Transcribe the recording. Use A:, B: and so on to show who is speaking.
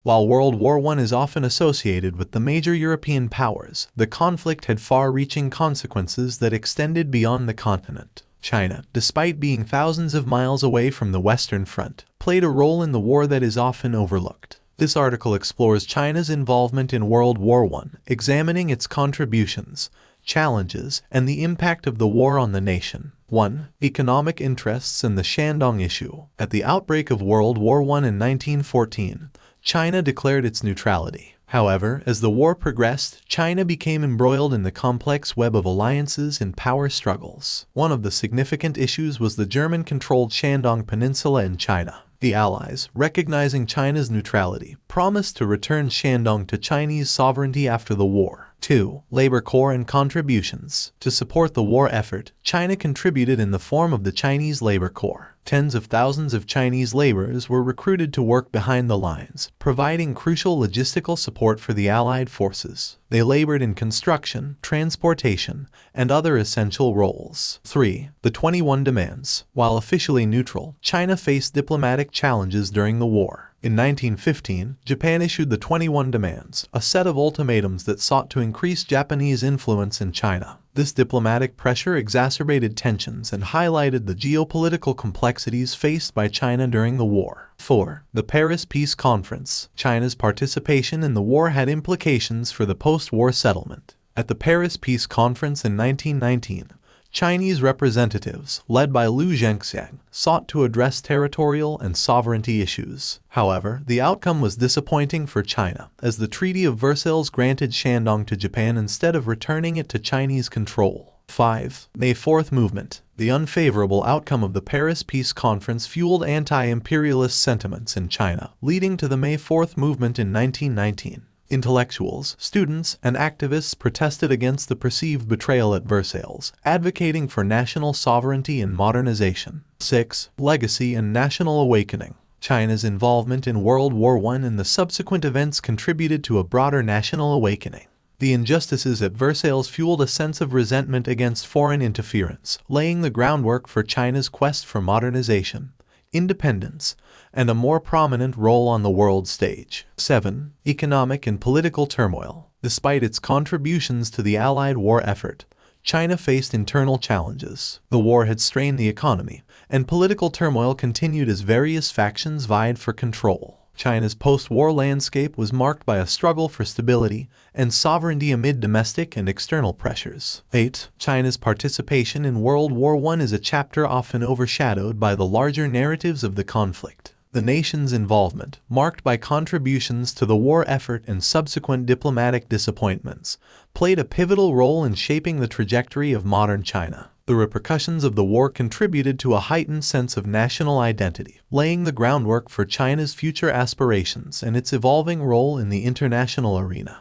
A: While World War I is often associated with the major European powers, the conflict had far-reaching consequences that extended beyond the continent. China, despite being thousands of miles away from the Western Front, played a role in the war that is often overlooked. This article explores China's involvement in World War I, examining its contributions, challenges, and the impact of the war on the nation. 1. Economic interests and the Shandong issue. At the outbreak of World War I in 1914, China declared its neutrality. However, as the war progressed, China became embroiled in the complex web of alliances and power struggles. One of the significant issues was the German-controlled Shandong Peninsula in China. The Allies, recognizing China's neutrality, promised to return Shandong to Chinese sovereignty after the war. 2. Labor Corps and contributions. To support the war effort, China contributed in the form of the Chinese Labor Corps. Tens of thousands of Chinese laborers were recruited to work behind the lines, providing crucial logistical support for the Allied forces. They labored in construction, transportation, and other essential roles. 3. The 21 Demands. While officially neutral, China faced diplomatic challenges during the war. In 1915, Japan issued the 21 Demands, a set of ultimatums that sought to increase Japanese influence in China. This diplomatic pressure exacerbated tensions and highlighted the geopolitical complexities faced by China during the war. 4. The Paris Peace Conference. China's participation in the war had implications for the post-war settlement. At the Paris Peace Conference in 1919, Chinese representatives, led by Liu Zhengxiang, sought to address territorial and sovereignty issues. However, the outcome was disappointing for China, as the Treaty of Versailles granted Shandong to Japan instead of returning it to Chinese control. 5. May 4th Movement. The unfavorable outcome of the Paris Peace Conference fueled anti-imperialist sentiments in China, leading to the May 4th Movement in 1919. Intellectuals, students, and activists protested against the perceived betrayal at Versailles, advocating for national sovereignty and modernization. 6. Legacy and national awakening. China's involvement in World War I and the subsequent events contributed to a broader national awakening. The injustices at Versailles fueled a sense of resentment against foreign interference, laying the groundwork for China's quest for modernization, independence, and a more prominent role on the world stage. 7. Economic and political turmoil. Despite its contributions to the Allied war effort, China faced internal challenges. The war had strained the economy, and political turmoil continued as various factions vied for control. China's post-war landscape was marked by a struggle for stability and sovereignty amid domestic and external pressures. 8. China's participation in World War I is a chapter often overshadowed by the larger narratives of the conflict. The nation's involvement, marked by contributions to the war effort and subsequent diplomatic disappointments, played a pivotal role in shaping the trajectory of modern China. The repercussions of the war contributed to a heightened sense of national identity, laying the groundwork for China's future aspirations and its evolving role in the international arena.